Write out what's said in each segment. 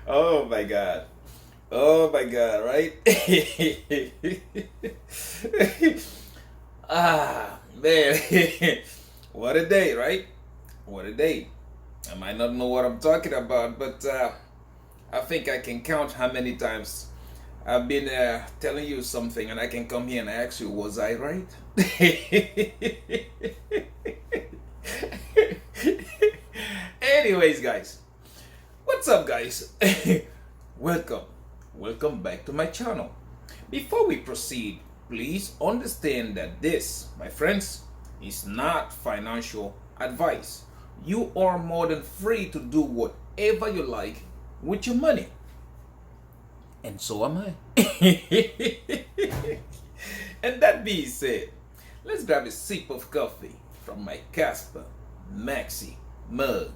Oh my God. Oh my God, right? Man. What a day, right? What a day. I might not know what I'm talking about, but I think I can count how many times I've been telling you something and I can come here and ask you, was I right? Anyways, guys, what's up, guys? Welcome. Welcome back to my channel. Before we proceed, please understand that this, my friends, is not financial advice. You are more than free to do whatever you like with your money. And so am I. And that being said, let's grab a sip of coffee from my Kaspa Maxi mug.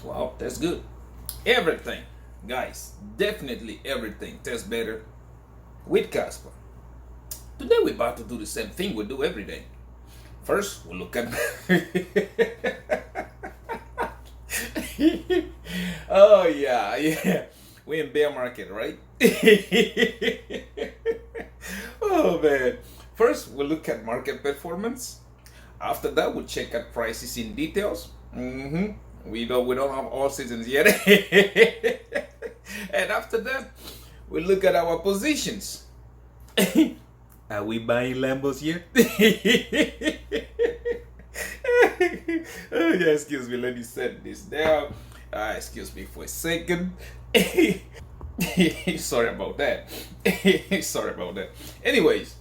Wow, that's good. Everything, guys, definitely everything tastes better with Kaspa. Today we're about to do the same thing we do every day. First, we'll look at. Oh yeah, yeah. We're in bear market, right? Oh man. First, we'll look at market performance. After that, we'll check out prices in details. We don't have all seasons yet. And after that, we look at our positions. Are we buying Lambos yet? Oh, yeah, excuse me, let me set this down. Excuse me for a second. Sorry about that. Sorry about that. Anyways,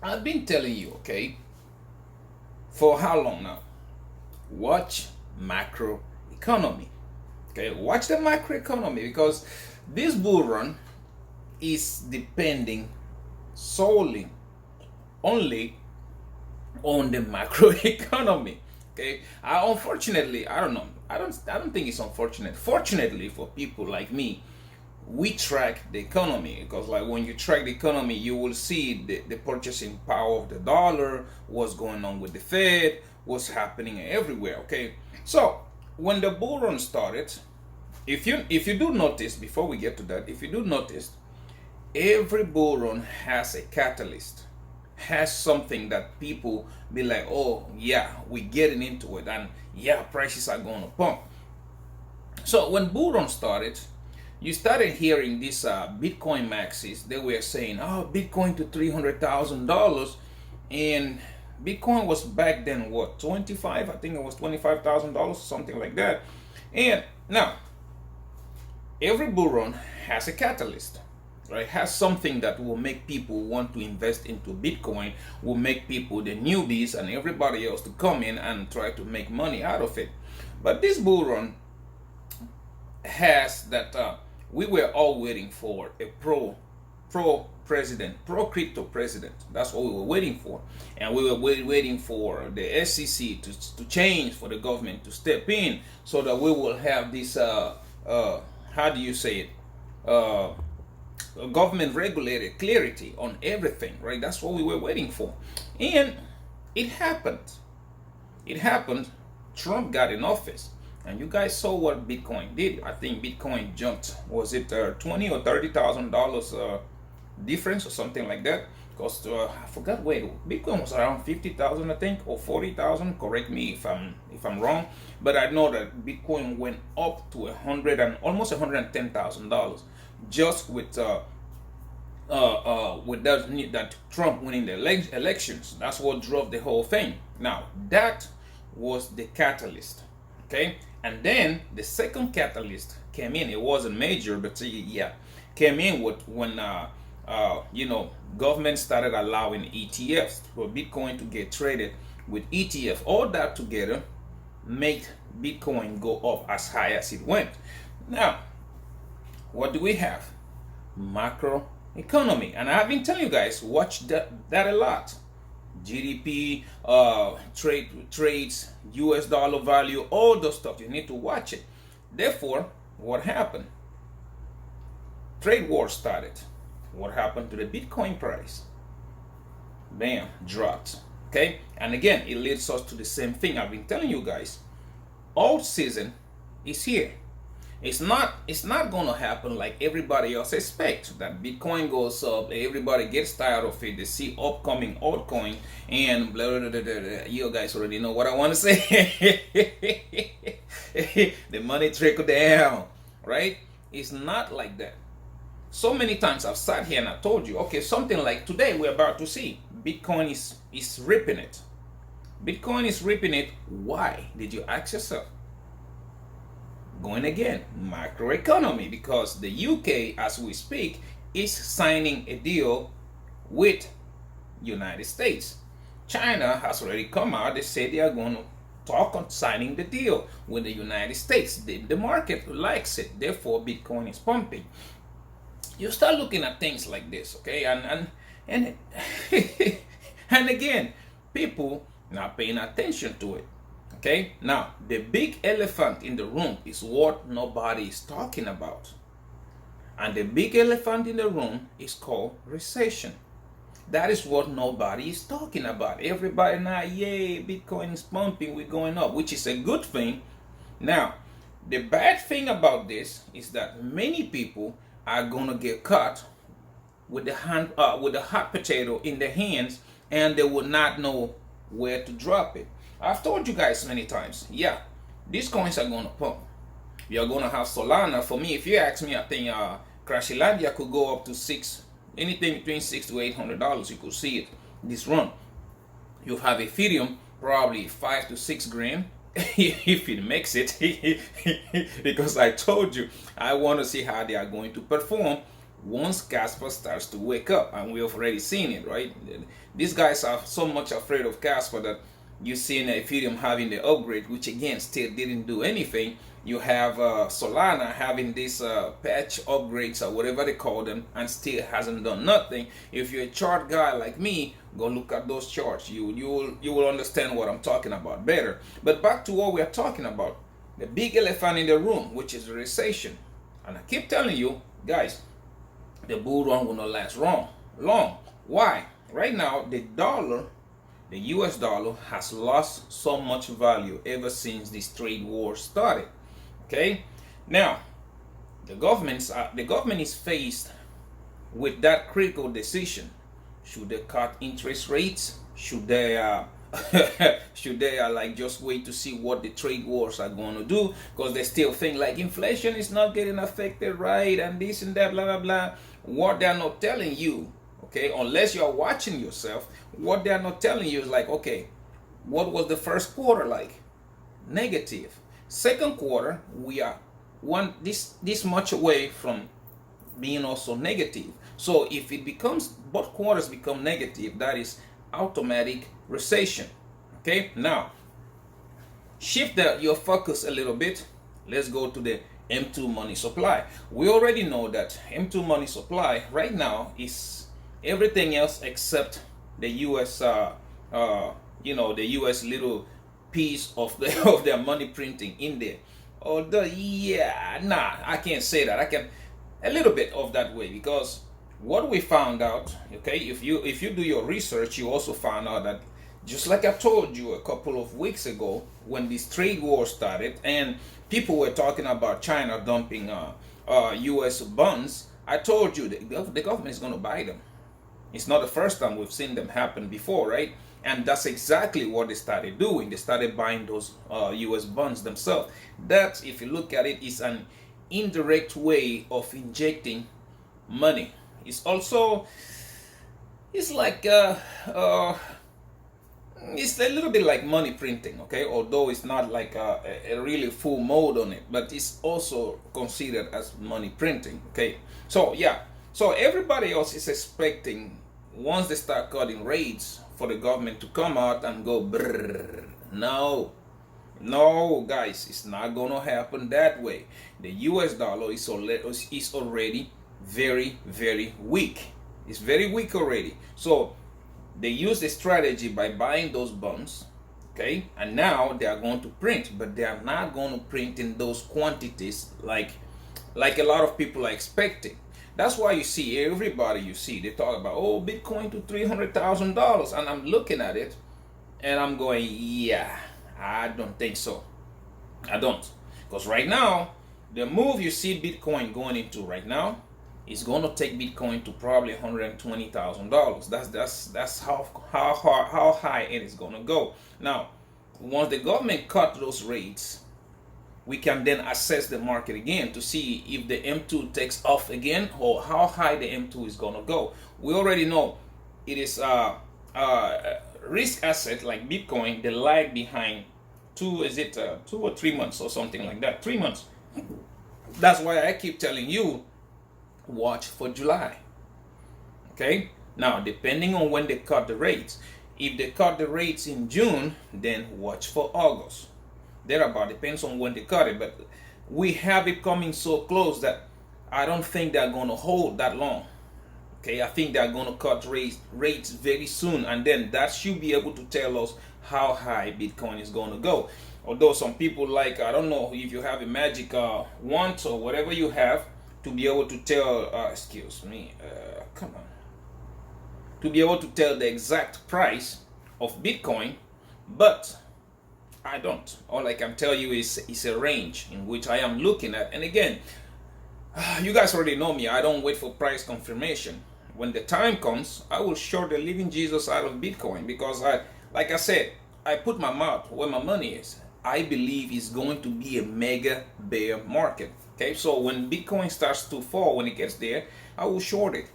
I've been telling you, okay, for how long now? Watch macro economy. Okay, watch the macro economy because this bull run is depending solely only on the macro economy. Okay, unfortunately, I don't know. I don't think it's unfortunate. Fortunately for people like me, we track the economy because, like, when you track the economy, you will see the purchasing power of the dollar, what's going on with the Fed, what's happening everywhere. Okay, so when the bull run started, if you do notice, before we get to that, if you do notice, every bull run has a catalyst, has something that people be like, oh yeah, we're getting into it, and yeah, prices are going to pump. So when bull run started, you started hearing these Bitcoin maxis. They were saying, oh, Bitcoin to $300,000, and Bitcoin was back then what, 25? I think it was $25,000, something like that. And now every bull run has a catalyst, right? Has something that will make people want to invest into Bitcoin, will make people, the newbies and everybody else, to come in and try to make money out of it. But this bull run has that we were all waiting for a pro president, pro crypto president. That's what we were waiting for, and we were waiting for the SEC to change, for the government to step in, so that we will have this how do you say it, government regulated clarity on everything, right? That's what we were waiting for, and it happened. It happened. Trump got in office, and you guys saw what Bitcoin did. I think Bitcoin jumped. Was it $20,000 or $30,000 difference or something like that? Because I forgot. Wait, Bitcoin was around 50,000, I think, or 40,000. Correct me if I'm wrong. But I know that Bitcoin went up to almost $110,000 just with that Trump winning the elections. That's what drove the whole thing. Now that was the catalyst, okay? And then the second catalyst came in. It wasn't major, but yeah, came in with when government started allowing ETFs for Bitcoin to get traded with ETF. All that together made Bitcoin go up as high as it went. Now, what do we have? Macro economy, and I've been telling you guys, watch that a lot. GDP, trades, US dollar value, all those stuff. You need to watch it. Therefore, what happened? Trade war started. What happened to the Bitcoin price? Bam, dropped. Okay, and again, it leads us to the same thing I've been telling you guys. Alt season is here. It's not gonna happen like everybody else expects. That Bitcoin goes up, everybody gets tired of it. They see upcoming altcoin and blah, blah, blah, blah, blah. You guys already know what I want to say. The money trickle down, right? It's not like that. So many times I've sat here and I told you, okay, something like today we're about to see Bitcoin is ripping it. Bitcoin is ripping it. Why? Did you ask yourself? Going again, macroeconomy, because the UK, as we speak, is signing a deal with United States. China has already come out. They say they are going to talk on signing the deal with the United States. The market likes it. Therefore, Bitcoin is pumping. You start looking at things like this, okay? And and again, people not paying attention to it. Okay, now the big elephant in the room is what nobody is talking about. And the big elephant in the room is called recession. That is what nobody is talking about. Everybody now, yay, Bitcoin is pumping, we're going up, which is a good thing. Now, the bad thing about this is that many people are gonna get caught with the hot potato in their hands, and they will not know where to drop it. I've told you guys many times, yeah, these coins are gonna pump. You're gonna have Solana. For me, if you ask me, I think Crashilandia could go up to anything between $600 to $800. You could see it this run. You have Ethereum, probably 5 to 6 grand if it makes it. Because I told you, I want to see how they are going to perform once Kaspa starts to wake up, and we've already seen it, right? These guys are so much afraid of Kaspa that you've seen Ethereum having the upgrade, which again still didn't do anything. You have Solana having these patch upgrades or whatever they call them, and still hasn't done nothing. If you're a chart guy like me, go look at those charts. You will understand what I'm talking about better. But back to what we are talking about, the big elephant in the room, which is recession. And I keep telling you guys, the bull run will not last long. Why? Right now, the US dollar has lost so much value ever since this trade war started. Okay, now the government is faced with that critical decision. Should they cut interest rates? Should they like just wait to see what the trade wars are going to do? Because they still think like inflation is not getting affected, right? And this and that, blah blah blah. What they're not telling you, okay, unless you're watching yourself, what they're not telling you is like, okay, what was the first quarter like? Negative. Second quarter, we are this much away from being also negative. So if it becomes, both quarters become negative, that is automatic recession. Okay, now shift your focus a little bit. Let's go to the M2 money supply. We already know that M2 money supply right now is everything else except the US the US little piece of their money printing in there. Although I can't say that. I can a little bit of that way, because what we found out, okay, if you do your research, you also found out that, just like I told you a couple of weeks ago, when this trade war started and people were talking about China dumping US bonds, I told you the government is going to buy them. It's not the first time we've seen them happen before, right? And that's exactly what they started doing. They started buying those US bonds themselves. That, if you look at it, is an indirect way of injecting money. It's also, it's like it's a little bit like money printing, okay? Although it's not like a really full mode on it, but it's also considered as money printing, okay? So yeah, so everybody else is expecting, once they start cutting rates, for the government to come out and go brrr. No guys, it's not gonna happen that way. The US dollar is already very, very weak. It's very weak already. So they use the strategy by buying those bonds, okay, and now they are going to print, but they are not going to print in those quantities like a lot of people are expecting. That's why you see everybody, they talk about, oh, Bitcoin to $300,000, and I'm looking at it, And I'm going, yeah, I don't think so. I don't. Because right now, the move you see Bitcoin going into right now is going to take Bitcoin to probably $120,000. That's how high it is going to go. Now, once the government cut those rates, we can then assess the market again to see if the M2 takes off again or how high the M2 is going to go. We already know it is risk asset like Bitcoin, the lag behind is it 2 or 3 months or something like that? 3 months. That's why I keep telling you, watch for July. Okay? Now, depending on when they cut the rates, if they cut the rates in June, then watch for August. Thereabout, depends on when they cut it, but we have it coming so close that I don't think they're going to hold that long. Okay, I think they're going to cut rates very soon, and then that should be able to tell us how high Bitcoin is going to go. Although some people like, I don't know if you have a magic wand or whatever you have to be able to tell, come on, to be able to tell the exact price of Bitcoin, but I don't. All I can tell you is a range in which I am looking at. And again, you guys already know me. I don't wait for price confirmation. When the time comes, I will short the living Jesus out of Bitcoin because like I said, I put my mouth where my money is. I believe it's going to be a mega bear market. Okay, so when Bitcoin starts to fall, when it gets there, I will short it.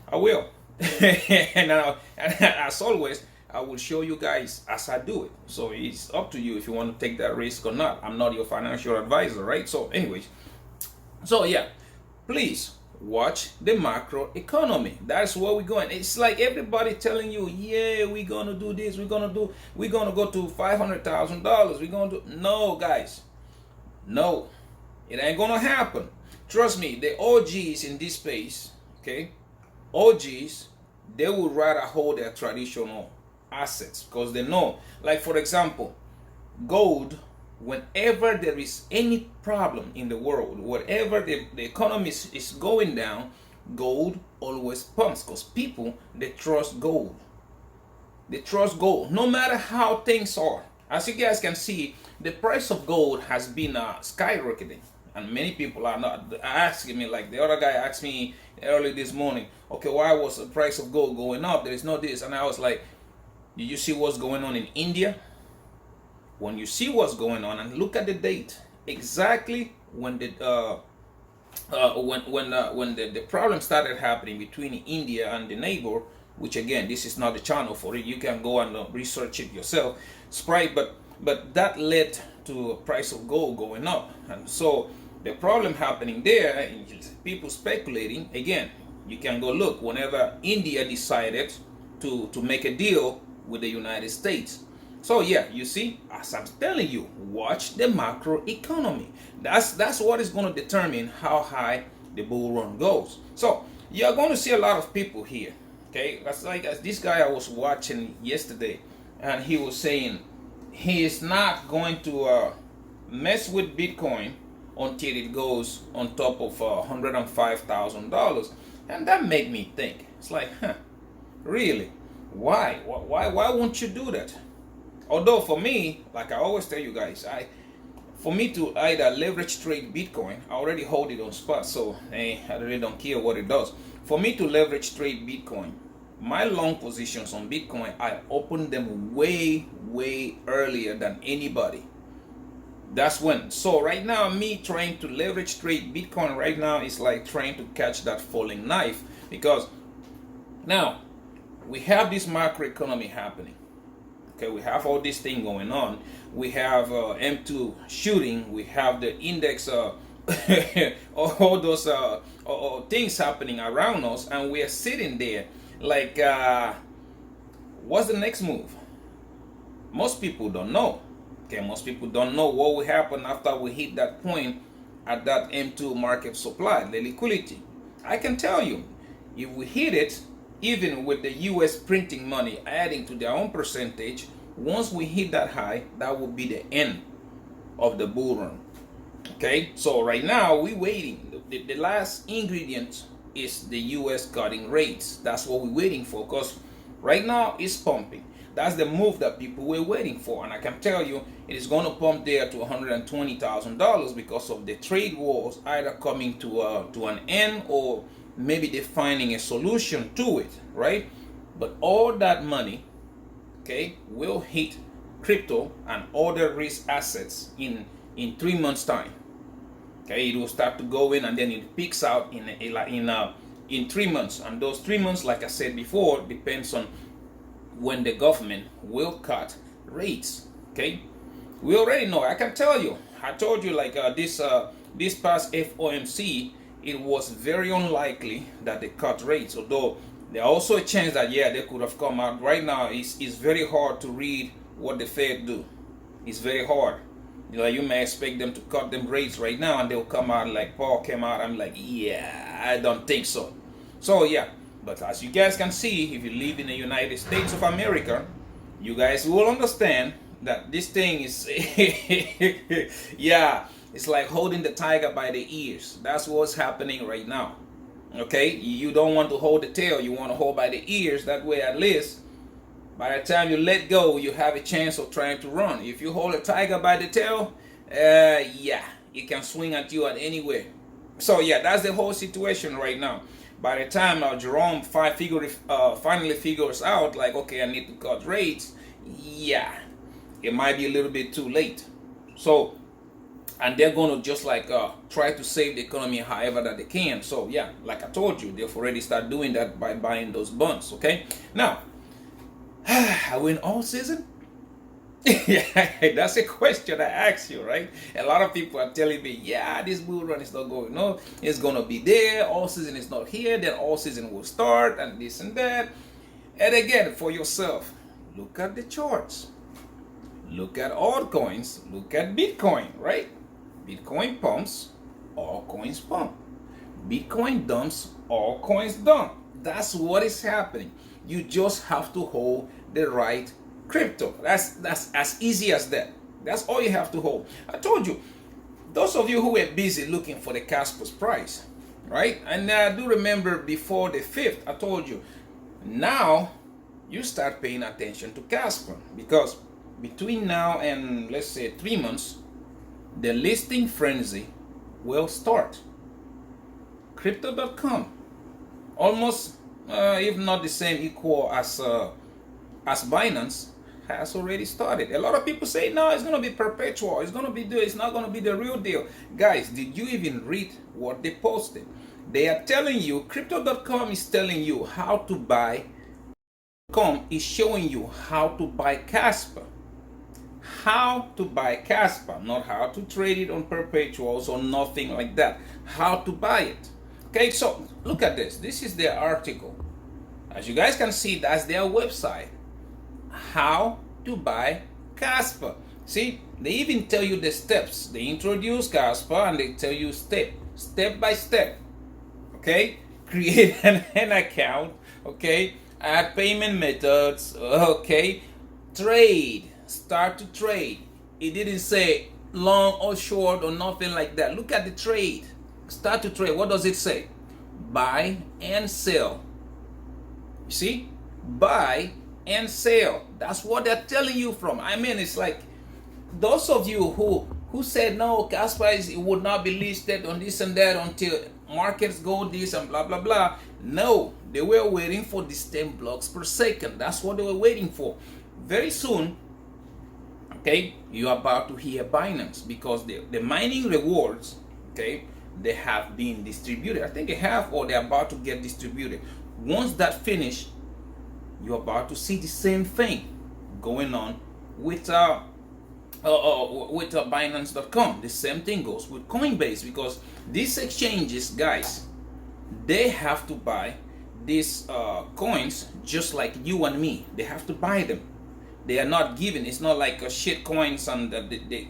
I will. and as always, I will show you guys as I do it. So it's up to you if you want to take that risk or not. I'm not your financial advisor, right? So anyways, so yeah, please watch the macro economy. That's where we're going. It's like everybody telling you, yeah, we're gonna do this, we're gonna go to $500,000. We're gonna do no, guys. No, it ain't gonna happen. Trust me, the OGs in this space, okay? OGs, they would rather hold their traditional assets because they know, like for example, gold. Whenever there is any problem in the world, whatever the economy is going down, gold always pumps because people, they trust gold. They trust gold no matter how things are. As you guys can see, the price of gold has been skyrocketing, and many people are not asking me, like the other guy asked me early this morning, okay, why was the price of gold going up? There is no this. And I was like, did you see what's going on in India? When you see what's going on and look at the date, exactly when the the problem started happening between India and the neighbor, which again, this is not the channel for it. You can go and research it yourself. Sprite, but that led to a price of gold going up, and so the problem happening there, people speculating again. You can go look whenever India decided to make a deal with the United States. So yeah, you see, as I'm telling you, watch the macro economy. That's what is going to determine how high the bull run goes. So you're going to see a lot of people here. Okay, that's like this guy I was watching yesterday, and he was saying he is not going to mess with Bitcoin until it goes on top of $105,000, and that made me think. It's like, really? Why won't you do that? Although for me, like I always tell you guys, for me to either leverage trade Bitcoin, I already hold it on spot, so I really don't care what it does. For me to leverage trade Bitcoin, my long positions on Bitcoin, I open them way earlier than anybody. That's when. So right now, me trying to leverage trade Bitcoin right now is like trying to catch that falling knife, because now we have this macroeconomy happening. Okay, we have all this thing going on. We have M2 shooting. We have the index, all those things happening around us, and we are sitting there like, what's the next move? Most people don't know. Okay, most people don't know what will happen after we hit that point at that M2 market supply, the liquidity. I can tell you, if we hit it, even with the US printing money adding to their own percentage, once we hit that high, that will be the end of the bull run. Okay, so right now we're waiting. The last ingredient is the US cutting rates. That's what we're waiting for, because right now it's pumping. That's the move that people were waiting for, and I can tell you it is going to pump there to $120,000 because of the trade wars either coming to an end, or maybe they're finding a solution to it, right? But all that money, okay, will hit crypto and other risk assets in 3 months time. Okay, it will start to go in, and then it peaks out in 3 months. And those 3 months, like I said before, depends on when the government will cut rates. Okay, we already know. I can tell you. I told you, like this past FOMC, it was very unlikely that they cut rates. Although there also a chance that they could have come out. Right now, it's very hard to read what the Fed do. It's very hard. You may expect them to cut them rates right now, and they'll come out like Paul came out. I'm like, I don't think so. So but as you guys can see, if you live in the United States of America, you guys will understand that this thing is, it's like holding the tiger by the ears. That's what's happening right now. Okay, you don't want to hold the tail, you want to hold by the ears. That way, at least, by the time you let go, you have a chance of trying to run. If you hold a tiger by the tail, it can swing at you at anywhere. So that's the whole situation right now. By the time Jerome finally figures out, like, okay, I need to cut rates, it might be a little bit too late. So, and they're going to just like try to save the economy however that they can. So like I told you, they've already started doing that by buying those bonds. Okay, now, I win all season? That's a question I ask you, right? A lot of people are telling me, this bull run is not going. No, it's gonna be there. All season is not here. Then all season will start, and this and that. And again, for yourself, look at the charts. Look at altcoins. Look at Bitcoin, right? Bitcoin pumps, all coins pump. Bitcoin dumps, all coins dump. That's what is happening. You just have to hold the right crypto. That's as easy as that. That's all you have to hold. I told you, those of you who were busy looking for the Kaspa's price, right? And I do remember before the 5th, I told you, now you start paying attention to Kaspa, because between now and let's say 3 months, the listing frenzy will start. Crypto.com, almost if not the same equal as Binance, has already started. A lot of people say, no, it's going to be perpetual. It's going to be it's not going to be the real deal. Guys, did you even read what they posted? They are telling you, Crypto.com is telling you how to buy. Is showing you how to buy Kaspa. How to buy Kaspa, not how to trade it on perpetuals or nothing like that. How to buy it. Okay, so look at this. This is their article. As you guys can see, that's their website. How to buy Kaspa. See, they even tell you the steps. They introduce Kaspa and they tell you step by step. Okay, create an account. Okay, add payment methods. Okay, trade. Start to trade. It didn't say long or short or nothing like that. Look at the trade. Start to trade. What does it say? Buy and sell. You see? Buy and sell. That's what they're telling you from. I mean, it's like those of you who said no, Kaspa it would not be listed on this and that until markets go this and blah blah blah. No, they were waiting for this 10 blocks per second. That's what they were waiting for. Very soon, okay, you're about to hear Binance, because the mining rewards, okay, they have been distributed. I think they have, or they're about to get distributed. Once that finish, you're about to see the same thing going on with Binance.com. The same thing goes with Coinbase, because these exchanges, guys, they have to buy these coins just like you and me. They have to buy them. They are not given. It's not like a shit coins and they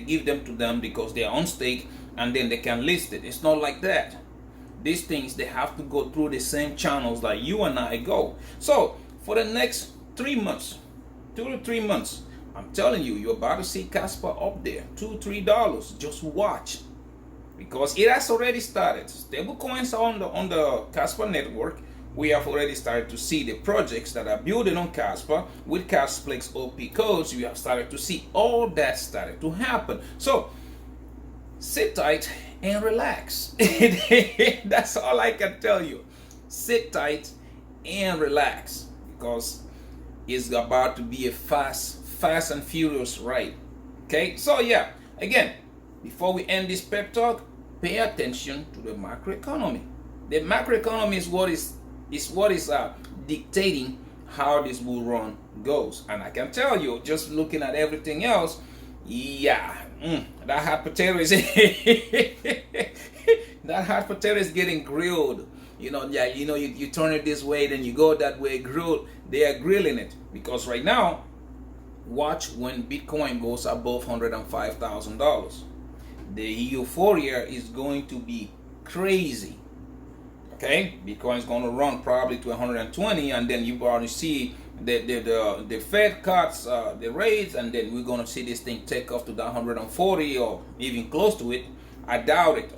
give them to them because they are on stake and then they can list it. It's not like that. These things, they have to go through the same channels that you and I go. So for the next 3 months, 2 to 3 months, I'm telling you, you're about to see Kaspa up there, $2-3. Just watch, because it has already started. Stable coins are on the Kaspa network. we have already started to see the projects that are building on Kaspa with Kasplex OP codes. We have started to see all that started to happen. So sit tight and relax. That's all I can tell you. Sit tight and relax, because it's about to be a fast and furious ride. Okay, so yeah, again, before we end this pep talk, pay attention to the macroeconomy. The macroeconomy is what is dictating how this bull run goes. And I can tell you, just looking at everything else, yeah, that hot potato is that hot potato is getting grilled. You turn it this way, then you go that way, grilled. They are grilling it, because right now, watch when Bitcoin goes above $105,000. The euphoria is going to be crazy. Okay, Bitcoin is going to run probably to 120, and then you're going to see the Fed cuts the rates, and then we're going to see this thing take off to the 140 or even close to it. I doubt it.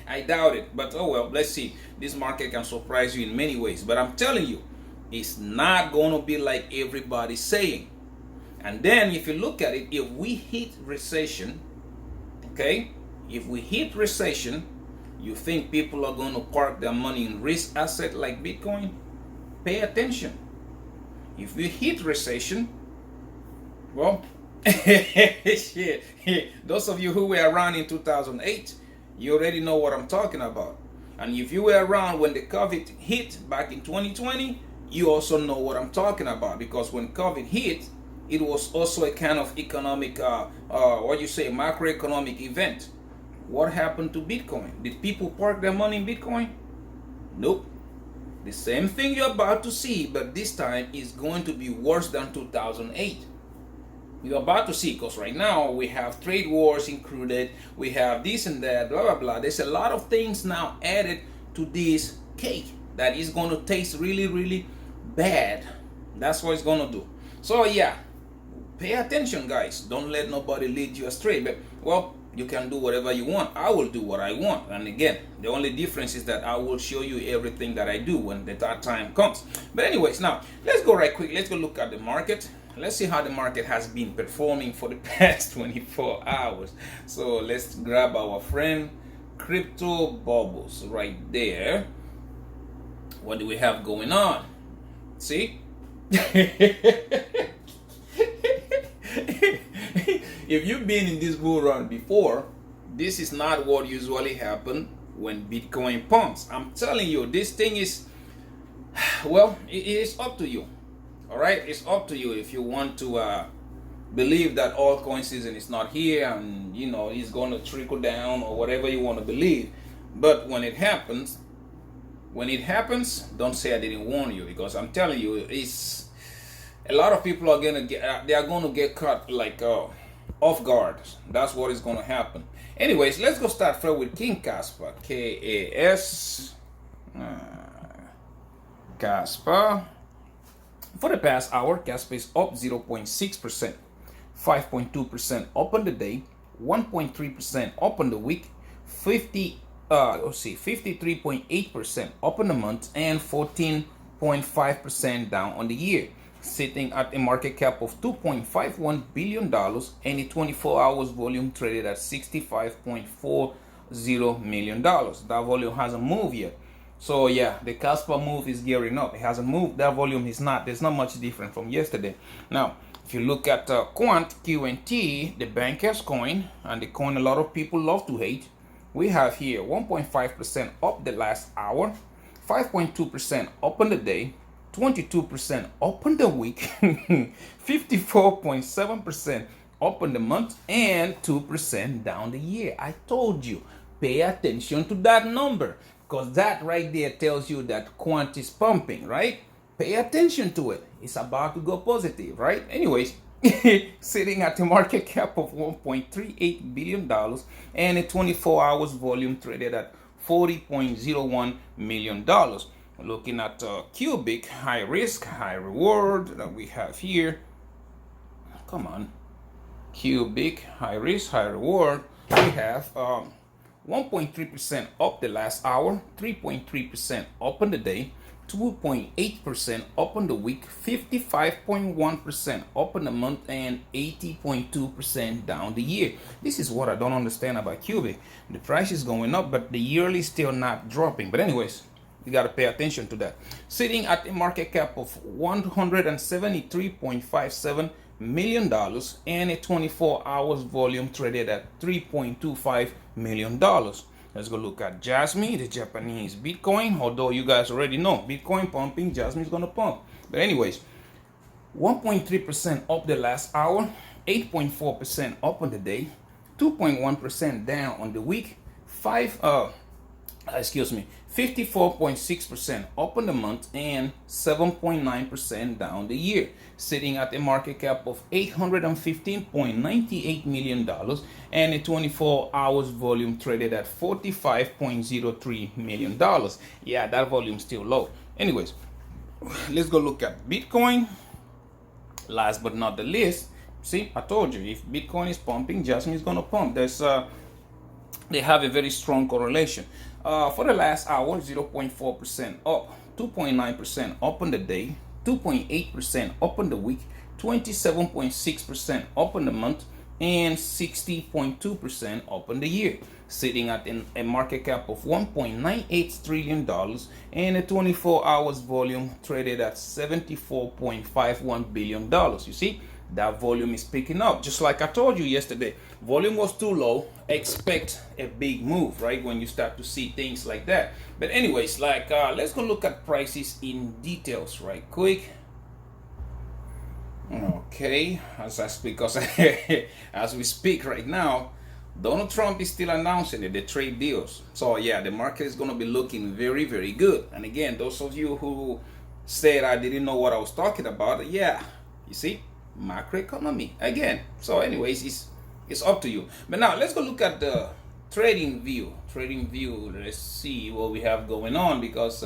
I doubt it, but oh well, let's see. This market can surprise you in many ways, but I'm telling you, it's not going to be like everybody's saying. And then if you look at it, if we hit recession, okay, if we hit recession, you think people are going to park their money in risk asset like Bitcoin? Pay attention. If we hit recession, well, shit, those of you who were around in 2008, you already know what I'm talking about. And if you were around when the COVID hit back in 2020, you also know what I'm talking about, because when COVID hit, it was also a kind of economic, macroeconomic event. What happened to Bitcoin? Did people park their money in Bitcoin? Nope. The same thing you're about to see, but this time is going to be worse than 2008. You're about to see, because right now we have trade wars included, we have this and that, blah, blah, blah. There's a lot of things now added to this cake that is going to taste really, really bad. That's what it's going to do. So yeah, pay attention, guys. Don't let nobody lead you astray. But, well, you can do whatever you want. I will do what I want. And again, the only difference is that I will show you everything that I do when that time comes. But anyways, now, let's go right quick. Let's go look at the market. Let's see how the market has been performing for the past 24 hours. So let's grab our friend Crypto Bubbles right there. What do we have going on? See? If you've been in this bull run before, this is not what usually happens when Bitcoin pumps. I'm telling you, this thing is, well, it is up to you. All right, it's up to you if you want to believe that altcoin season is not here and it's going to trickle down or whatever you want to believe. But when it happens, don't say I didn't warn you, because I'm telling you, it's a lot of people are gonna get caught like off guard. That's what is going to happen. Anyways, let's go start first with King Kaspa. K-A-S Kaspa. For the past hour, Kaspa is up 0.6%, 5.2% up on the day, 1.3% up on the week, 53.8% up on the month, and 14.5% down on the year, sitting at a market cap of $2.51 billion and a 24 hours volume traded at $65.40 million. That volume hasn't moved yet. So yeah, the Kaspa move is gearing up. It hasn't moved. That volume is not. There's not much different from yesterday. Now, if you look at Quant, QNT, the bankers coin, and the coin a lot of people love to hate, we have here 1.5% up the last hour, 5.2% up on the day, 22% up on the week, 54.7% up on the month, and 2% down the year. I told you, pay attention to that number, because that right there tells you that Quant is pumping, right? Pay attention to it. It's about to go positive, right? Anyways, sitting at a market cap of $1.38 billion and a 24 hours volume traded at $40.01 million. Looking at Cubic, high risk, high reward that we have here. Come on. Cubic, high risk, high reward. We have 1.3% up the last hour, 3.3% up on the day, 2.8% up on the week, 55.1% up on the month, and 80.2% down the year. This is what I don't understand about Cubic. The price is going up, but the yearly still not dropping. But anyways, you got to pay attention to that. Sitting at a market cap of $173.57 million and a 24 hours volume traded at $3.25 million. Let's go look at Jasmine, the Japanese Bitcoin. Although you guys already know Bitcoin pumping, Jasmine is gonna pump. But anyways, 1.3% up the last hour, 8.4% up on the day, 2.1% down on the week, 54.6% up on the month, and 7.9% down the year, sitting at a market cap of $815.98 million and a 24 hours volume traded at $45.03 million. Yeah, that volume still low. Anyways, let's go look at Bitcoin. Last but not the least, see, I told you, if Bitcoin is pumping, Jasmine is gonna pump. They have a very strong correlation. For the last hour, 0.4% up, 2.9% up on the day, 2.8% up on the week, 27.6% up on the month, and 60.2% up on the year, sitting at a market cap of $1.98 trillion and a 24 hours volume traded at $74.51 billion. You see, that volume is picking up. Just like I told you yesterday, volume was too low. Expect a big move, right? When you start to see things like that. But anyways, let's go look at prices in details right quick. Okay, as we speak right now, Donald Trump is still announcing the trade deals. So yeah, the market is going to be looking very, very good. And again, those of you who said I didn't know what I was talking about, yeah, you see, macroeconomy again. So anyways, it's up to you. But now let's go look at the trading view. Let's see what we have going on, because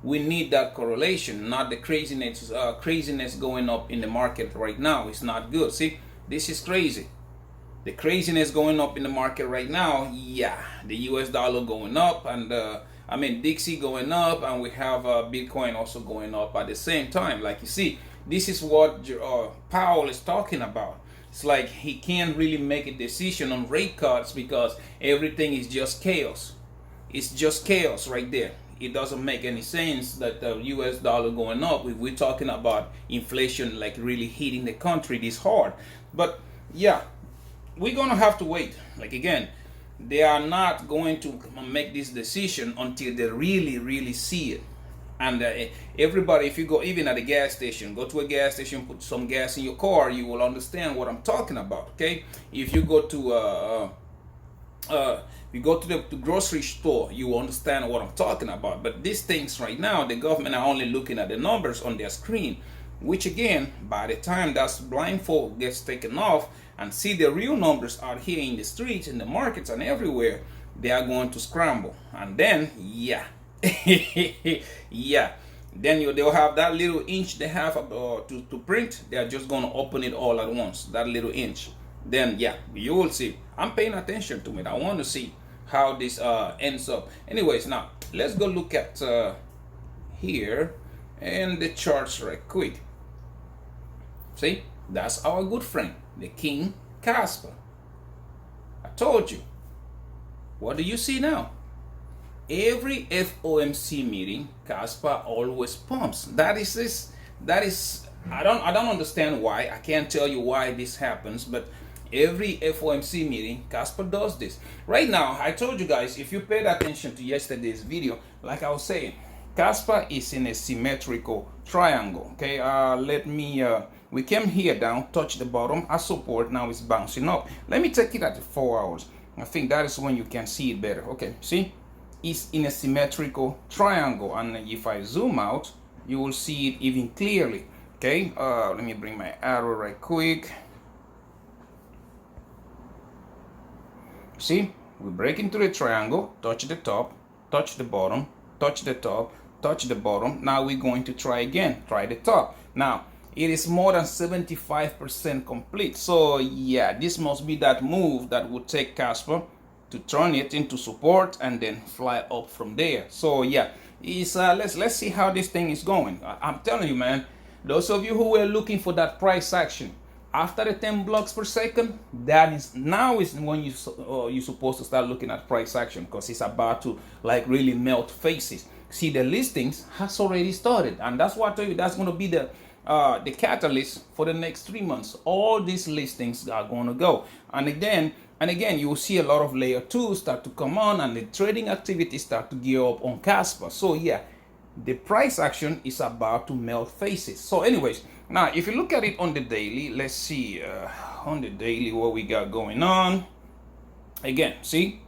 we need that correlation, not the craziness going up in the market right now. It's not good. See, this is crazy. The craziness going up in the market right now. Yeah, the US dollar going up, and Dixie going up, and we have Bitcoin also going up at the same time. Like you see, this is what Powell is talking about. It's like he can't really make a decision on rate cuts because everything is just chaos. It's just chaos right there. It doesn't make any sense that the US dollar going up if we're talking about inflation like really hitting the country this hard. But yeah, we're gonna have to wait. Like again, they are not going to make this decision until they really see it. And everybody, if you go even at a gas station, go to a gas station, put some gas in your car, you will understand what I'm talking about. Okay, if you go to the grocery store, you will understand what I'm talking about. But these things right now, the government are only looking at the numbers on their screen, which again, by the time that blindfold gets taken off and see the real numbers out here in the streets, in the markets, and everywhere, they are going to scramble. And then, yeah. Yeah, then they'll have that little inch they have to print. They are just going to open it all at once, that little inch. Then yeah, you will see. I'm paying attention to it. I want to see how this ends up. Anyways, now let's go look at here and the charts right quick. See, that's our good friend, the King Kaspa. I told you. What do you see now? Every FOMC meeting, Kaspa always pumps. That is I don't understand why. I can't tell you why this happens, but every FOMC meeting, Kaspa does this. Right now, I told you guys, if you paid attention to yesterday's video, like I was saying, Kaspa is in a symmetrical triangle. Okay, we came here down, touch the bottom, as support, now it's bouncing up. Let me take it at 4 hours. I think that is when you can see it better. Okay, see? Is in a symmetrical triangle, and if I zoom out, you will see it even clearly. Okay, let me bring my arrow right quick. See, we break into the triangle, touch the top, touch the bottom, touch the top, touch the bottom. Now we're going to try again, try the top. Now it is more than 75% complete. So yeah, this must be that move that would take Kaspa to turn it into support and then fly up from there. So yeah, is let's see how this thing is going. I'm telling you, man, those of you who were looking for that price action after the 10 blocks per second, that is now is when you're supposed to start looking at price action, because it's about to like really melt faces. See, the listings has already started, and that's what I tell you, that's going to be the catalyst for the next 3 months. All these listings are going to go, and again you will see a lot of layer 2 start to come on, and the trading activity start to gear up on Kaspa. So yeah, the price action is about to melt faces. So anyways, now if you look at it on the daily, let's see on the daily what we got going on. Again, see,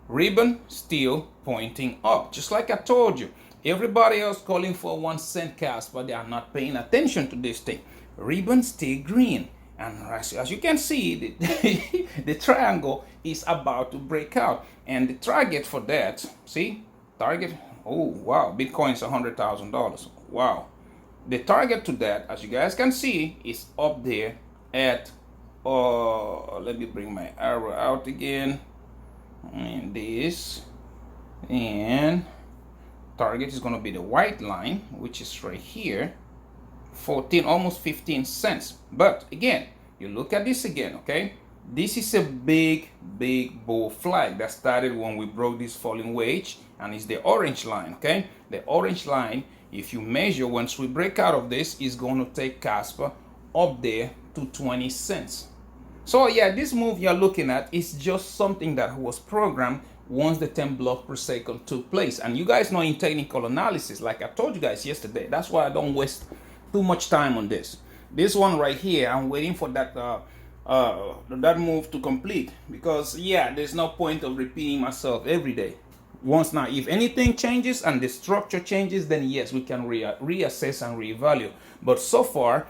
ribbon still pointing up, just like I told you. Everybody else calling for 1 cent cash, but they are not paying attention to this thing. Ribbon stay green, and as you can see, the triangle is about to break out, and the target for that, see, target, oh wow, Bitcoin's $100,000. Wow, the target to that, as you guys can see, is up there at let me bring my arrow out again, and this, and target is going to be the white line, which is right here, 14, almost 15 cents. But again, you look at this again, okay, this is a big bull flag that started when we broke this falling wedge, and it's the orange line. Okay, the orange line, if you measure, once we break out of this, is going to take Kaspa up there to 20 cents. So yeah, this move you're looking at is just something that was programmed once the 10 blocks per second took place. And you guys know, in technical analysis, like I told you guys yesterday, that's why I don't waste too much time on this. This one right here, I'm waiting for that that move to complete, because yeah, there's no point of repeating myself every day. Once now, if anything changes and the structure changes, then yes, we can reassess and reevaluate. But so far,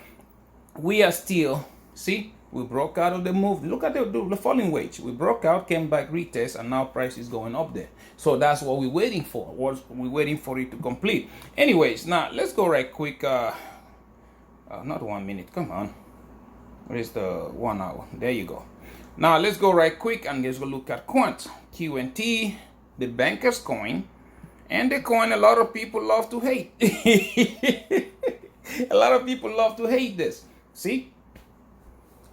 we are still, see, we broke out of the move. Look at the falling wedge. We broke out, came back, retest, and now price is going up there. So that's what we're waiting for. We're waiting for it to complete. Anyways, now let's go right quick. Not 1 minute. Come on. Where's the 1 hour? There you go. Now let's go right quick and let's go look at Quant, QNT, the banker's coin, and the coin a lot of people love to hate. A lot of people love to hate this. See?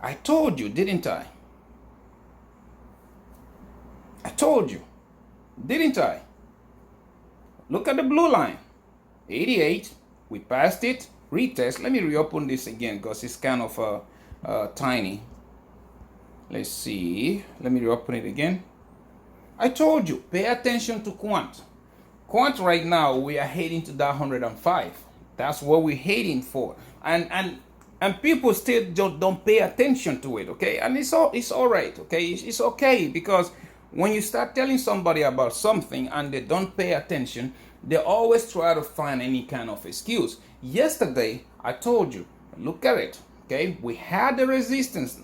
I told you, didn't I? I told you, didn't I? Look at the blue line, 88. We passed it, retest. Let me reopen this again because it's kind of tiny. Let's see. Let me reopen it again. I told you, pay attention to Quant. Quant right now, we are heading to that 105. That's what we're heading for. And people still don't pay attention to it, okay? And it's all right, okay? It's okay, because when you start telling somebody about something and they don't pay attention, they always try to find any kind of excuse. Yesterday, I told you, look at it, okay? We had the resistance.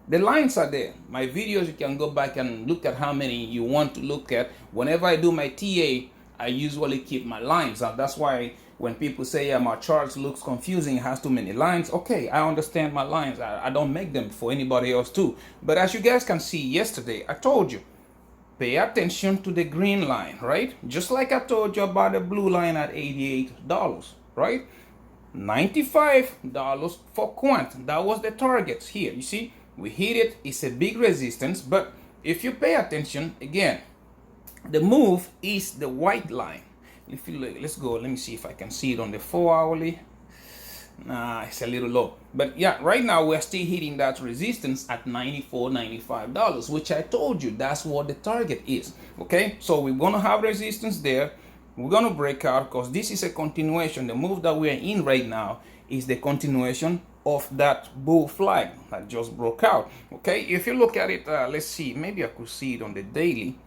The lines are there. My videos, you can go back and look at how many you want to look at. Whenever I do my TA, I usually keep my lines. And that's why when people say, yeah, my charts looks confusing, it has too many lines. Okay, I understand my lines. I don't make them for anybody else too. But as you guys can see yesterday, I told you, pay attention to the green line, right? Just like I told you about the blue line at $88, right? $95 for Quant. That was the target here. You see, we hit it. It's a big resistance. But if you pay attention, again, the move is the white line. If you look, let's go, let me see if I can see it on the 4 hourly. Nah, it's a little low. But yeah, right now we're still hitting that resistance at $94, $95, which I told you that's what the target is. Okay, so we're gonna have resistance there. We're gonna break out because this is a continuation. The move that we're in right now is the continuation of that bull flag that just broke out. Okay, if you look at it, let's see, maybe I could see it on the daily.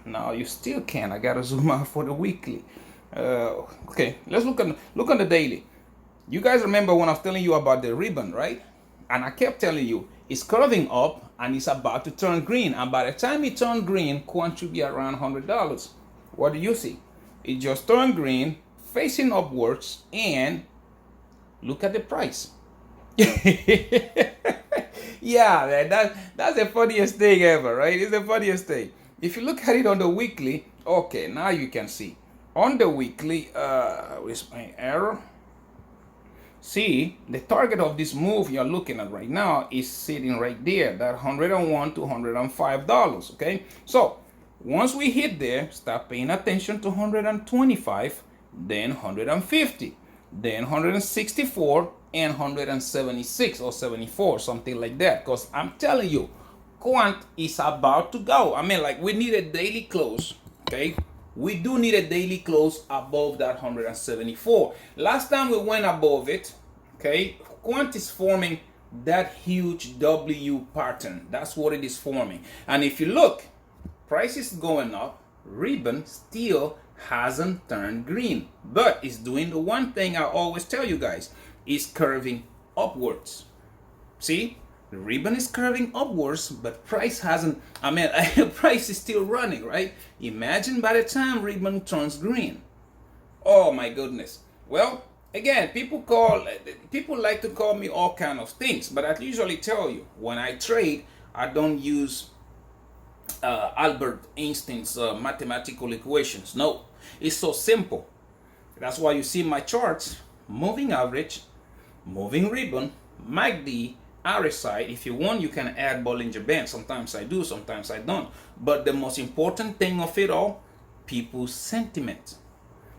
No, you still can. I gotta zoom out for the weekly. Okay, let's look on the daily. You guys remember when I was telling you about the ribbon, right? And I kept telling you it's curving up and it's about to turn green. And by the time it turned green, Quant should be around $100. What do you see? It just turned green, facing upwards, and look at the price. Yeah, man, that's the funniest thing ever, right? It's the funniest thing. If you look at it on the weekly, Okay, now you can see on the weekly, with my arrow. See, the target of this move you're looking at right now is sitting right there, that 101 to $105. Okay, so once we hit there, start paying attention to 125, then 150, then 164, and 176 or 74, something like that. Because I'm telling you, quant is about to go. I mean, like, we need a daily close. Okay, we do need a daily close above that 174. Last time we went above it, okay, quant is forming that huge W pattern. That's what it is forming. And if you look, price is going up, ribbon still hasn't turned green, but it's doing the one thing I always tell you guys, is curving upwards. See, the ribbon is curving upwards, but price hasn't, I mean, price is still running, right? Imagine by the time ribbon turns green. Oh my goodness. Well, again, people like to call me all kind of things, but I usually tell you, when I trade, I don't use Albert Einstein's mathematical equations. No, it's so simple. That's why you see my charts: moving average, moving ribbon, MACD, RSI. If you want, you can add Bollinger Band. Sometimes I do, sometimes I don't. But the most important thing of it all, people's sentiment.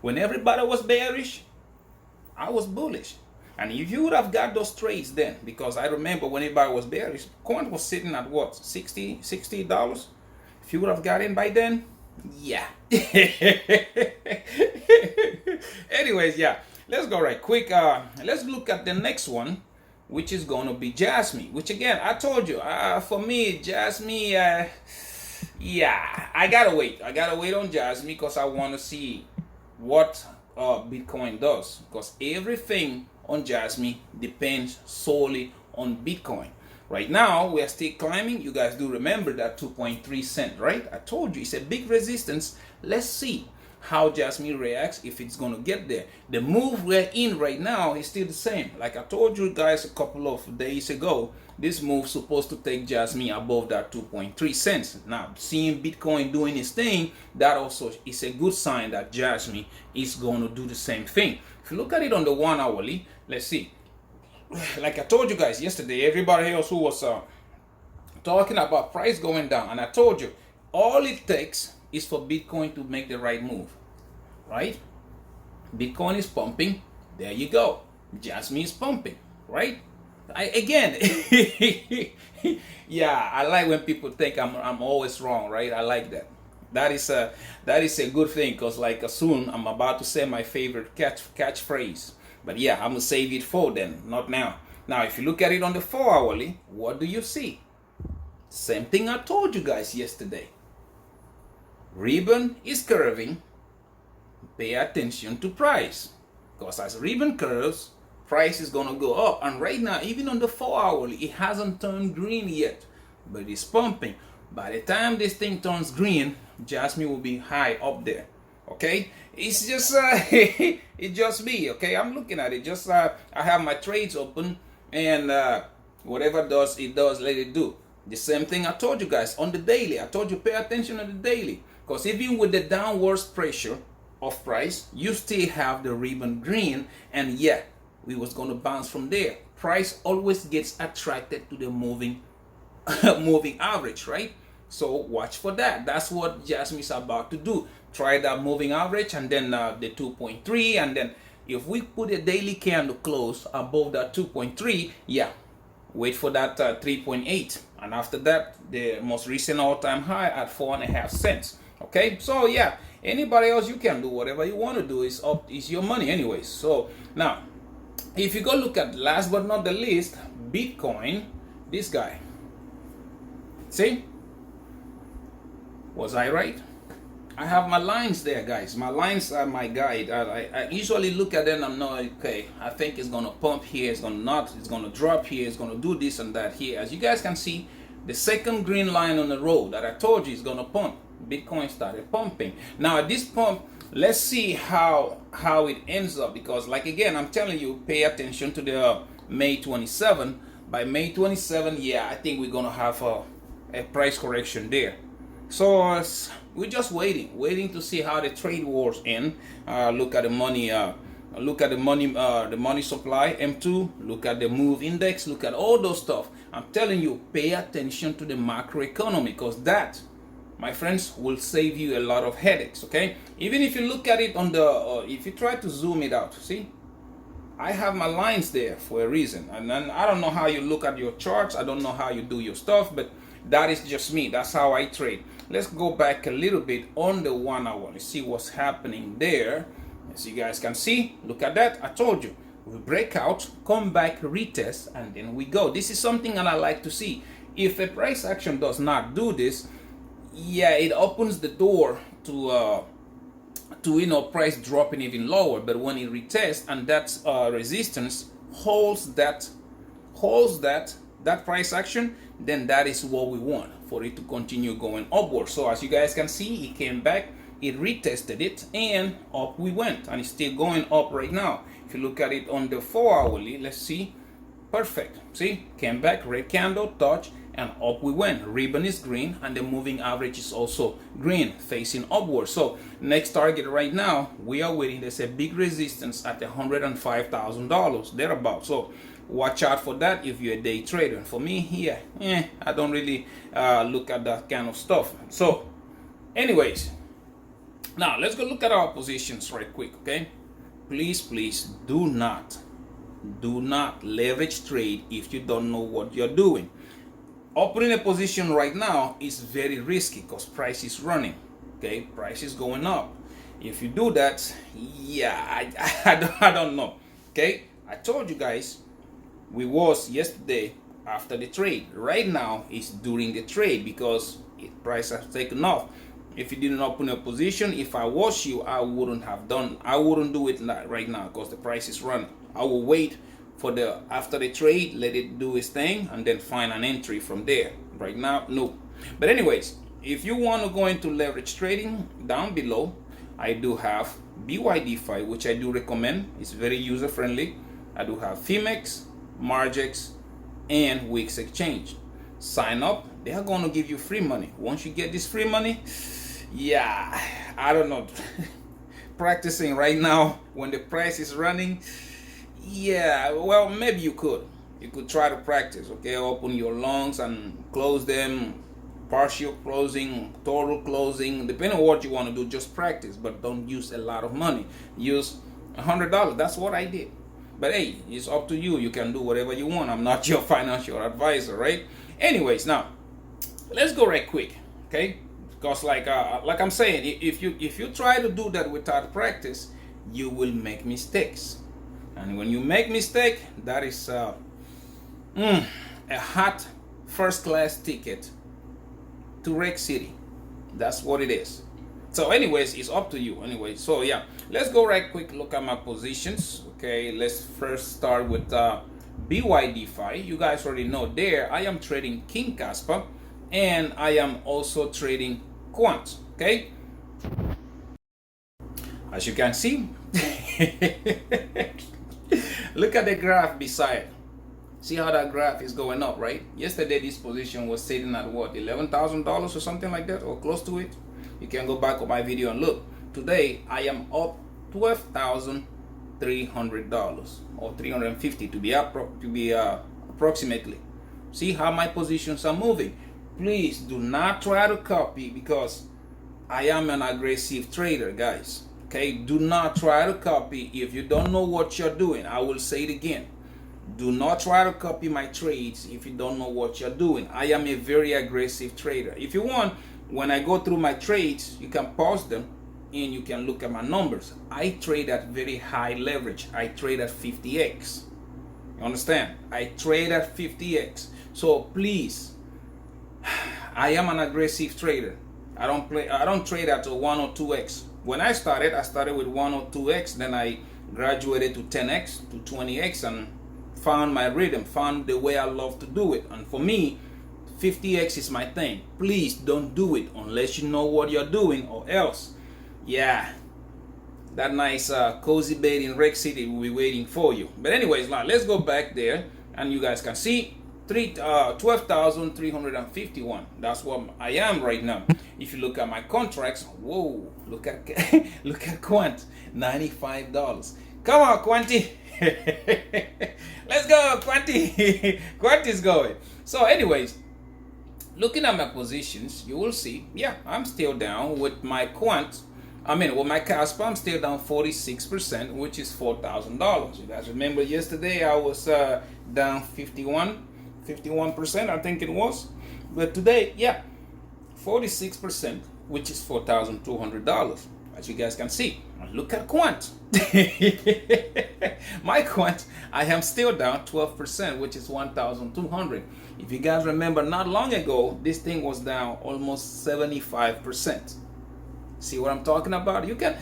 When everybody was bearish, I was bullish. And if you would have got those trades then, because I remember when everybody was bearish, coin was sitting at what, $60? If you would have got in by then, yeah. Anyways, yeah, let's go right quick. Let's look at the next one, which is going to be Jasmine, which again, I told you, for me, Jasmine, yeah, I gotta wait on Jasmine because I want to see what Bitcoin does, because everything on Jasmine depends solely on Bitcoin. Right now, we are still climbing. You guys do remember that 2.3 cent, right? I told you it's a big resistance. Let's see how Jasmine reacts, if it's going to get there. The move we're in right now is still the same. Like I told you guys a couple of days ago, this move is supposed to take Jasmine above that 2.3 cents. Now, seeing Bitcoin doing its thing, that also is a good sign that Jasmine is going to do the same thing. If you look at it on the 1 hourly, let's see. Like I told you guys yesterday, everybody else who was talking about price going down, and I told you, all it takes is for Bitcoin to make the right move, right? Bitcoin is pumping. There you go. Jasmine is pumping, right? Yeah, I like when people think I'm always wrong, right? I like that. That is a good thing, because like soon I'm about to say my favorite catchphrase. But yeah, I'm gonna save it for then, not now. Now, if you look at it on the 4 hourly, what do you see? Same thing I told you guys yesterday. Ribbon is curving. Pay attention to price, because as ribbon curves, price is gonna go up. And right now, even on the 4 hourly, it hasn't turned green yet, but it's pumping. By the time this thing turns green, Jasmine will be high up there. Okay, it's just it's just me. Okay, I'm looking at it. Just I have my trades open, and whatever does it does, let it do. The same thing I told you guys on the daily. I told you pay attention on the daily, because even with the downwards pressure of price, you still have the ribbon green, and yeah, we was gonna bounce from there. Price always gets attracted to the moving moving average, right? So watch for that. That's what Jasmine is about to do. Try that moving average, and then the 2.3, and then if we put a daily candle close above that 2.3, yeah, wait for that 3.8, and after that, the most recent all-time high at 4.5 cents. Okay, so yeah, anybody else, you can do whatever you want to do. Is up, is your money anyways. So now, if you go look at last but not the least, Bitcoin, this guy. See, was I right? I have my lines there, guys. My lines are my guide. I usually look at them and I'm not, okay, I think it's gonna pump here, it's gonna not, it's gonna drop here, it's gonna do this and that here. As you guys can see, the second green line on the road that I told you is gonna pump. Bitcoin started pumping. Now at this pump, let's see how it ends up, because like again, I'm telling you, pay attention to the May 27. By May 27, yeah, I think we're gonna have a price correction there. So we're just waiting to see how the trade wars end. Look at the money. Look at the money supply M2. Look at the move index. Look at all those stuff. I'm telling you, pay attention to the macroeconomy, because that, my friends, will save you a lot of headaches. Okay, even if you look at it on the, if you try to zoom it out, see, I have my lines there for a reason. And then I don't know how you look at your charts. I don't know how you do your stuff, but that is just me. That's how I trade. Let's go back a little bit on the 1 hour. Let's see what's happening there. As you guys can see, look at that. I told you, we break out, come back, retest, and then we go. This is something that I like to see. If a price action does not do this, yeah, it opens the door to price dropping even lower. But when it retests and that resistance holds that price action, then that is what we want, for it to continue going upward. So as you guys can see, it came back, it retested it, and up we went, and it's still going up right now. If you look at it on the 4 hourly, let's see, perfect. See, came back, red candle, touch, and up we went. Ribbon is green, and the moving average is also green, facing upward. So next target right now, we are waiting. There's a big resistance at $105,000 thereabout. So watch out for that if you're a day trader. For me, yeah, I don't really look at that kind of stuff. So anyways, now let's go look at our positions right quick. Okay, please do not leverage trade if you don't know what you're doing. Opening a position right now is very risky because price is running. Okay, price is going up. If you do that, yeah, I don't know. Okay, I told you guys, we was yesterday after the trade. Right now is during the trade, because price has taken off. If you didn't open a position, if I was you, I wouldn't do it right now, because the price is running. I will wait for the after the trade, let it do its thing, and then find an entry from there. Right now, no. But anyways, if you want to go into leverage trading, down below I do have Bydfi, which I do recommend. It's very user friendly. I do have Phemex, Margex, and Wix Exchange. Sign up, they are going to give you free money. Once you get this free money, yeah, I don't know. Practicing right now when the price is running, yeah, well, maybe you could try to practice. Okay, open your longs and close them, partial closing, total closing, depending on what you want to do. Just practice, but don't use a lot of money. Use $100. That's what I did. But hey, it's up to you. You can do whatever you want. I'm not your financial advisor, right? Anyways, now let's go right quick, okay? Because like I'm saying, if you try to do that without practice, you will make mistakes. And when you make mistake, that is a hot first-class ticket to Wreck City. That's what it is. So anyways, it's up to you. Anyway, so yeah, let's go right quick look at my positions. Okay, let's first start with Bydfi. You guys already know there I am trading King Kaspa, and I am also trading Quant. Okay, as you can see. Look at the graph beside. See how that graph is going up, right? Yesterday this position was sitting at what, $11,000 or something like that, or close to it. You can go back on my video and look. Today I am up $12,300 or $350 to be approximately. See how my positions are moving. Please do not try to copy, because I am an aggressive trader, guys. Okay, do not try to copy if you don't know what you're doing. I will say it again. Do not try to copy my trades if you don't know what you're doing. I am a very aggressive trader. If you want, when I go through my trades, you can pause them and you can look at my numbers. I trade at very high leverage. I trade at 50x. You understand? I trade at 50x. So please, I am an aggressive trader. I don't trade at a 1 or 2x. When I started with 1 or 2x, then I graduated to 10x, to 20x, and found my rhythm, found the way I love to do it. And for me, 50x is my thing. Please don't do it unless you know what you're doing, or else, yeah, that nice cozy bed in Wreck City will be waiting for you. But anyways, now let's go back there, and you guys can see 12,351. That's what I am right now. If you look at my contracts, whoa, look at look at Quant, $95. Come on, Quanti. Let's go, Quanti. Quant is going. So, anyways, looking at my positions, you will see, yeah, I'm still down with my Quant. With my Kaspa, I'm still down 46%, which is $4,000. You guys remember yesterday I was down 51%, I think it was. But today, yeah, 46%, which is $4,200. As you guys can see, look at Quant. My Quant, I am still down 12%, which is 1,200. If you guys remember, not long ago, this thing was down almost 75%. See what I'm talking about? You can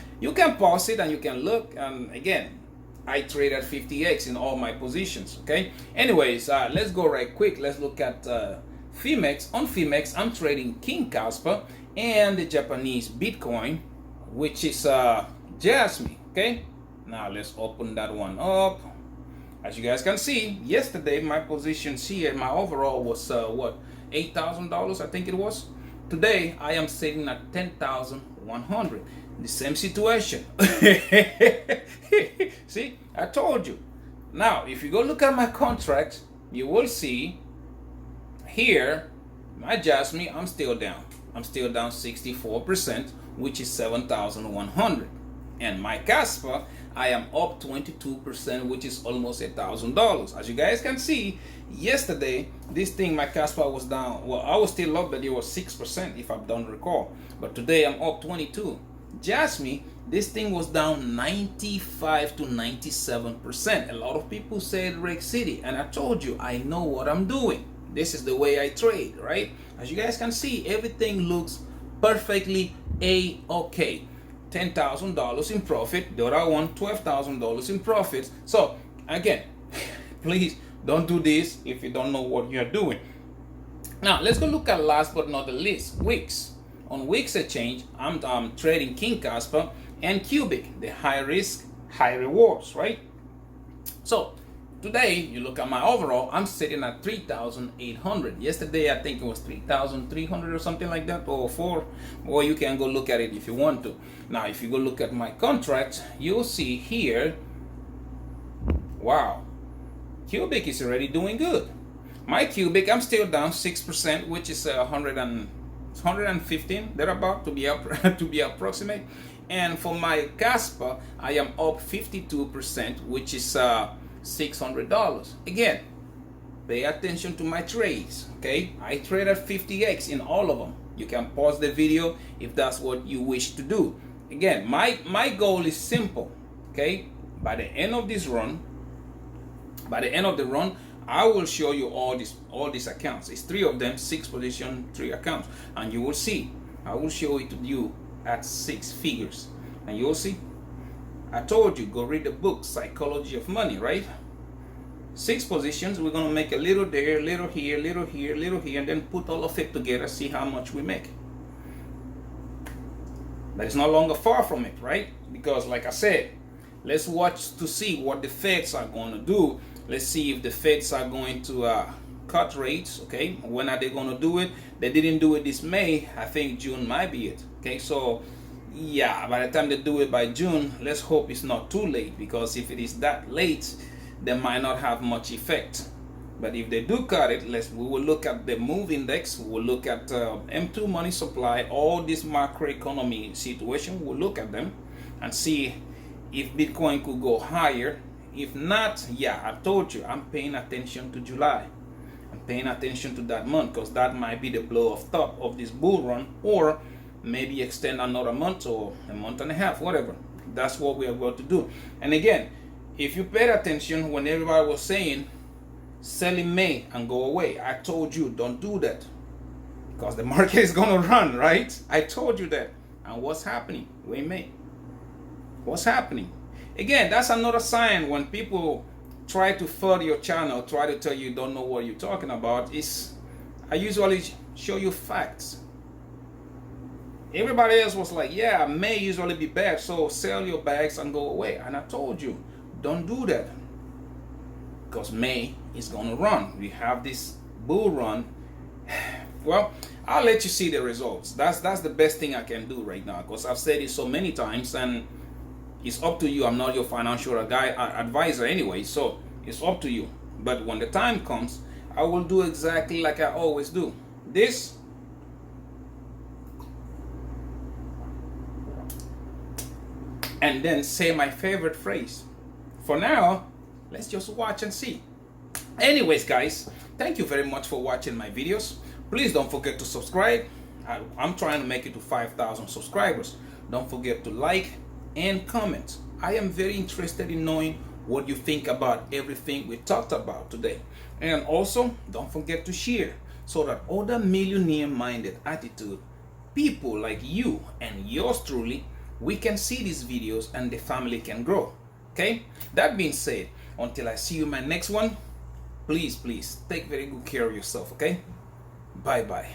pause it and you can look. And again, I trade at 50x in all my positions. Okay. Anyways, let's go right quick. Let's look at Phemex. On Phemex, I'm trading King Kaspa and the Japanese Bitcoin, which is Jasmine. Okay. Now let's open that one up. As you guys can see, yesterday my positions here, my overall was what, $8,000, I think it was. Today I am sitting at 10,100. The same situation. See, I told you. Now, if you go look at my contract, you will see here my Jasmine, I'm still down. I'm still down 64%, which is 7,100. And my Kaspa, I am up 22%, which is almost $1,000. As you guys can see, yesterday, this thing, my Kaspa was down. Well, I was still up, but it was 6%, if I don't recall. But today, I'm up 22. Jasmine, this thing was down 95 to 97%. A lot of people said Reg City, and I told you, I know what I'm doing. This is the way I trade, right? As you guys can see, everything looks perfectly A-okay. $10,000 in profit. The other one, $12,000 in profits. So again, please don't do this if you don't know what you're doing. Now let's go look at last but not the least, Wix. On Wix Exchange, I'm trading King Kaspa and Cubic, the high risk, high rewards, right? So today, you look at my overall, I'm sitting at 3,800. Yesterday, I think it was 3,300 or something like that, or 4. Or you can go look at it if you want to. Now, if you go look at my contracts, you'll see here, wow, Cubic is already doing good. My Cubic, I'm still down 6%, which is 115, thereabout, to be approximate. And for my Kaspa, I am up 52%, which is $600. Again, pay attention to my trades. Okay, I trade at 50x in all of them. You can pause the video if that's what you wish to do. Again, my goal is simple. Okay, by the end of this run, I will show you all these accounts. It's 3 of them, 6 position, 3 accounts, and you will see. I will show it to you at 6 figures, and you'll see. I told you, go read the book, Psychology of Money, right? 6 positions, we're going to make a little there, little here, little here, little here, and then put all of it together, see how much we make. But it's no longer far from it, right? Because like I said, let's watch to see what the Feds are going to do. Let's see if the Feds are going to cut rates, okay? When are they going to do it? They didn't do it this May. I think June might be it, okay? So yeah, by the time they do it by June, let's hope it's not too late, because if it is that late, they might not have much effect. But if they do cut it, we will look at the MOVE index, we will look at M2 money supply, all this macroeconomy situation, we'll look at them and see if Bitcoin could go higher. If not, yeah, I told you, I'm paying attention to July. I'm paying attention to that month, because that might be the blow of top of this bull run, or maybe extend another month or a month and a half, whatever. That's what we are going to do. And again, if you paid attention when everybody was saying sell in May and go away, I told you don't do that, because the market is going to run, right? I told you that. And what's happening? We May. What's happening? Again, that's another sign when people try to flood your channel, try to tell you don't know what you're talking about. I usually show you facts. Everybody else was like, yeah, May usually be bad, so sell your bags and go away. And I told you, don't do that, because May is gonna run. We have this bull run. Well, I'll let you see the results. That's the best thing I can do right now, because I've said it so many times, and it's up to you. I'm not your financial advisor anyway, so it's up to you. But when the time comes, I will do exactly like I always do. This, and then say my favorite phrase. For now, let's just watch and see. Anyways, guys, thank you very much for watching my videos. Please don't forget to subscribe. I'm trying to make it to 5,000 subscribers. Don't forget to like and comment. I am very interested in knowing what you think about everything we talked about today. And also, don't forget to share so that other millionaire-minded attitude people like you and yours truly, we can see these videos and the family can grow. Okay? That being said, until I see you in my next one, please take very good care of yourself, okay? Bye bye.